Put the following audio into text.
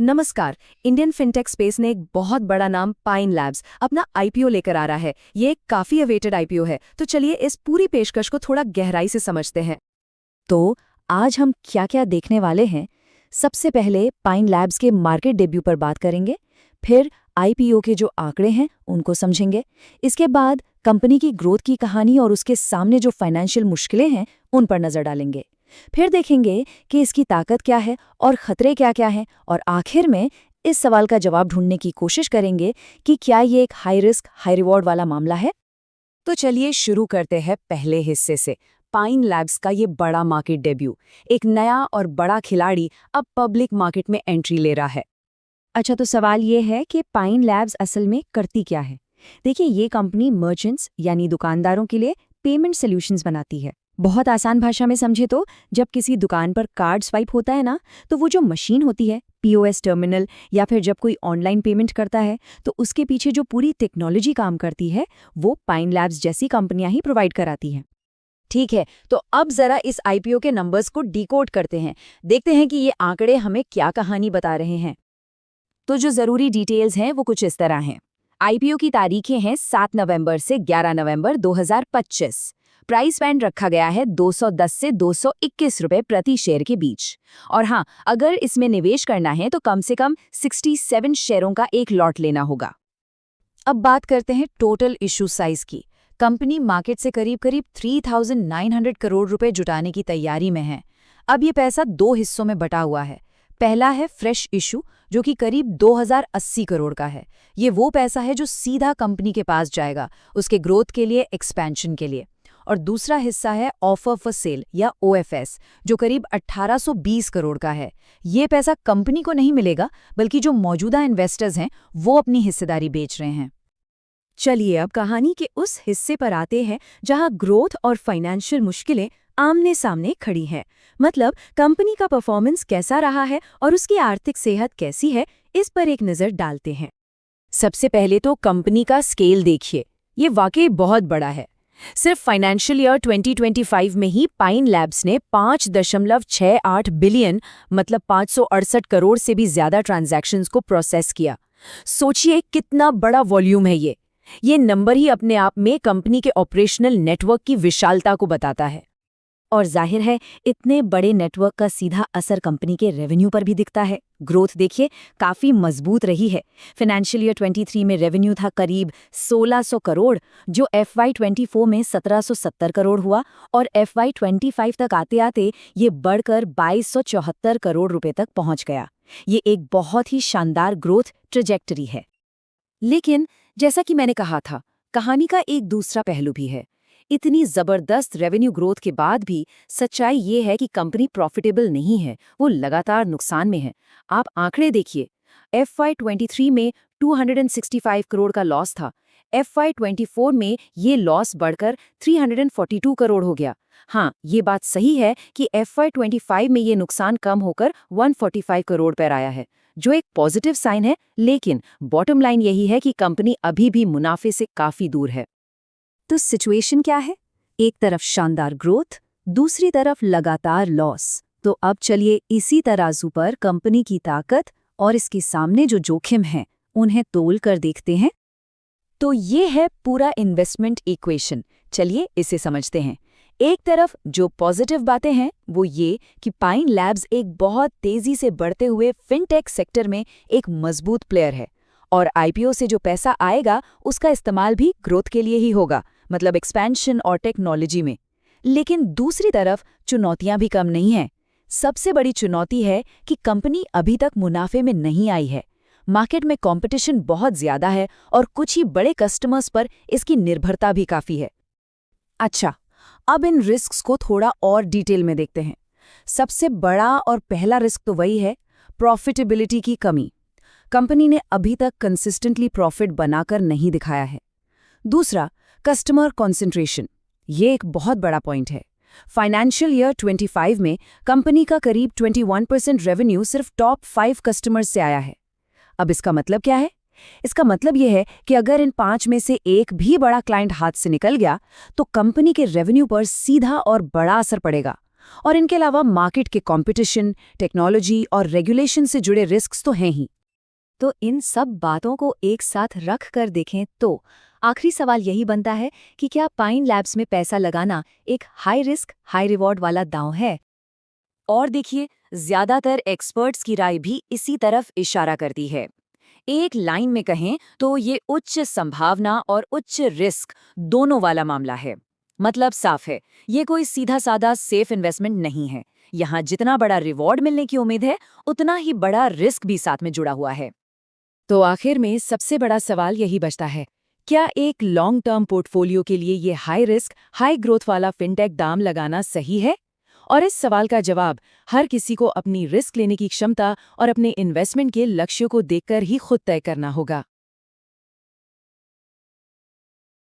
नमस्कार। Indian fintech space ने एक बहुत बड़ा नाम पाइन लैब्स अपना आईपीओ लेकर आ रहा है। ये एक काफी अवेटेड आईपीओ है, तो चलिए इस पूरी पेशकश को थोड़ा गहराई से समझते हैं। तो आज हम क्या क्या देखने वाले हैं। सबसे पहले पाइन लैब्स के मार्केट डेब्यू पर बात करेंगे, फिर आईपीओ के जो आंकड़े हैं उनको समझेंगे। इसके बाद कंपनी की ग्रोथ की कहानी और उसके सामने जो फाइनेंशियल मुश्किलें हैं उन पर नजर डालेंगे। फिर देखेंगे कि इसकी ताकत क्या है और खतरे क्या क्या हैं, और आखिर में इस सवाल का जवाब ढूंढने की कोशिश करेंगे कि क्या ये एक हाई रिस्क हाई रिवॉर्ड वाला मामला है। तो चलिए शुरू करते हैं पहले हिस्से से। पाइन लैब्स का ये बड़ा मार्केट डेब्यू, एक नया और बड़ा खिलाड़ी अब पब्लिक मार्केट में एंट्री ले रहा है। अच्छा, तो सवाल ये है कि पाइन लैब्स असल में करती क्या है। देखिए, ये कंपनी मर्चेंट्स यानी दुकानदारों के लिए पेमेंट सॉल्यूशंस बनाती है। बहुत आसान भाषा में समझे तो जब किसी दुकान पर कार्ड स्वाइप होता है ना, तो वो जो मशीन होती है, पीओएस टर्मिनल, या फिर जब कोई ऑनलाइन पेमेंट करता है, तो उसके पीछे जो पूरी टेक्नोलॉजी काम करती है वो पाइन लैब्स जैसी कंपनियां ही प्रोवाइड कराती हैं। ठीक है, तो अब जरा इस आईपीओ के नंबर्स को डिकोड करते हैं। देखते हैं कि ये आंकड़े हमें क्या कहानी बता रहे हैं। तो जो जरूरी डिटेल्स हैं वो कुछ इस तरह हैं। आईपीओ की तारीखें हैं 7 नवंबर से 11 नवंबर 2025। प्राइस बैंड रखा गया है 210 से 221 रुपए प्रति शेयर के बीच। और हाँ, अगर इसमें निवेश करना है तो कम से कम 67 शेयरों का एक लॉट लेना होगा। अब बात करते हैं टोटल इशू साइज की। कंपनी मार्केट से करीब करीब 3,900 करोड़ रुपए जुटाने की तैयारी में है। अब ये पैसा दो हिस्सों में बटा हुआ है। पहला है फ्रेश इशू, जो कि करीब 2080 करोड़ का है। ये वो पैसा है जो सीधा कंपनी के पास जाएगा, उसके ग्रोथ के लिए, एक्सपेंशन के लिए। और दूसरा हिस्सा है ऑफर फॉर सेल या ओएफएस, जो करीब 1820 करोड़ का है। ये पैसा कंपनी को नहीं मिलेगा, बल्कि जो मौजूदा इन्वेस्टर्स हैं वो अपनी हिस्सेदारी बेच रहे हैं। चलिए अब कहानी के उस हिस्से पर आते हैं जहां ग्रोथ और फाइनेंशियल मुश्किलें आमने सामने खड़ी हैं। मतलब कंपनी का परफॉर्मेंस कैसा रहा है और उसकी आर्थिक सेहत कैसी है, इस पर एक नज़र डालते हैं। सबसे पहले तो कंपनी का स्केल देखिए। ये वाकई बहुत बड़ा है। सिर्फ फाइनेंशियल ईयर 2025 में ही पाइन लैब्स ने 5.68 बिलियन, मतलब 568 करोड़ से भी ज्यादा ट्रांजैक्शंस को प्रोसेस किया। सोचिए कितना बड़ा वॉल्यूम है ये। ये नंबर ही अपने आप में कंपनी के ऑपरेशनल नेटवर्क की विशालता को बताता है। और जाहिर है, इतने बड़े नेटवर्क का सीधा असर कंपनी के रेवेन्यू पर भी दिखता है। ग्रोथ देखिए, काफी मजबूत रही है। फाइनेंशियल ईयर 23 में रेवेन्यू था करीब 1600 करोड़, जो FY24 में 1770 करोड़ हुआ, और FY25 तक आते आते ये बढ़कर 2274 करोड़ रुपए तक पहुंच गया। ये एक बहुत ही शानदार ग्रोथ ट्रेजेक्टरी है। लेकिन जैसा कि मैंने कहा था, कहानी का एक दूसरा पहलू भी है। इतनी जबरदस्त रेवेन्यू ग्रोथ के बाद भी सच्चाई ये है कि कंपनी प्रॉफिटेबल नहीं है, वो लगातार नुकसान में है। आप आंकड़े देखिए। FY23 में 265 करोड़ का लॉस था। FY24 में ये लॉस बढ़कर 342 करोड़ हो गया। हाँ, ये बात सही है कि FY25 में ये नुकसान कम होकर 145 करोड़ पर आया है, जो एक पॉजिटिव साइन है। लेकिन बॉटम लाइन यही है कि कंपनी अभी भी मुनाफे से काफी दूर है। तो सिचुएशन क्या है? एक तरफ शानदार ग्रोथ, दूसरी तरफ लगातार लॉस। तो अब चलिए इसी तराजू पर कंपनी की ताकत और इसके सामने जो जोखिम हैं उन्हें तोल कर देखते हैं। तो ये है पूरा इन्वेस्टमेंट इक्वेशन। चलिए इसे समझते हैं। एक तरफ जो पॉजिटिव बातें हैं वो ये कि पाइन लैब्स एक बहुत तेजी से बढ़ते हुए फिनटेक सेक्टर में एक मजबूत प्लेयर है, और आईपीओ से जो पैसा आएगा उसका इस्तेमाल भी ग्रोथ के लिए ही होगा, मतलब एक्सपेंशन और टेक्नोलॉजी में। लेकिन दूसरी तरफ चुनौतियां भी कम नहीं हैं। सबसे बड़ी चुनौती है कि कंपनी अभी तक मुनाफे में नहीं आई है। मार्केट में कंपटीशन बहुत ज्यादा है और कुछ ही बड़े कस्टमर्स पर इसकी निर्भरता भी काफी है। अच्छा, अब इन रिस्क्स को थोड़ा और डिटेल में देखते हैं। सबसे बड़ा और पहला रिस्क तो वही है, प्रॉफिटेबिलिटी की कमी। कंपनी ने अभी तक कंसिस्टेंटली प्रॉफिट बनाकर नहीं दिखाया है। दूसरा, कस्टमर कॉन्सेंट्रेशन। ये एक बहुत बड़ा पॉइंट है। फाइनेंशियल ईयर 25 में कंपनी का करीब 21% रेवेन्यू सिर्फ टॉप 5 कस्टमर्स से आया है। अब इसका मतलब क्या है? इसका मतलब यह है कि अगर इन 5 में से एक भी बड़ा क्लाइंट हाथ से निकल गया तो कंपनी के रेवेन्यू पर सीधा और बड़ा असर पड़ेगा। और इनके अलावा मार्केट के कंपटीशन, टेक्नोलॉजी और रेगुलेशन से जुड़े रिस्क्स तो हैं ही। तो इन सब बातों को एक साथ रख कर देखें तो आखिरी सवाल यही बनता है कि क्या पाइन लैब्स में पैसा लगाना एक हाई रिस्क हाई रिवॉर्ड वाला दांव है? और देखिए, ज्यादातर एक्सपर्ट्स की राय भी इसी तरफ इशारा करती है। एक लाइन में कहें तो ये उच्च संभावना और उच्च रिस्क दोनों वाला मामला है। मतलब साफ है, ये कोई सीधा साधा सेफ इन्वेस्टमेंट नहीं है। यहाँ जितना बड़ा रिवॉर्ड मिलने की उम्मीद है, उतना ही बड़ा रिस्क भी साथ में जुड़ा हुआ है। तो आखिर में सबसे बड़ा सवाल यही बचता है, क्या एक लॉन्ग टर्म पोर्टफोलियो के लिए ये हाई रिस्क हाई ग्रोथ वाला फिनटेक दाम लगाना सही है? और इस सवाल का जवाब हर किसी को अपनी रिस्क लेने की क्षमता और अपने इन्वेस्टमेंट के लक्ष्यों को देखकर ही खुद तय करना होगा।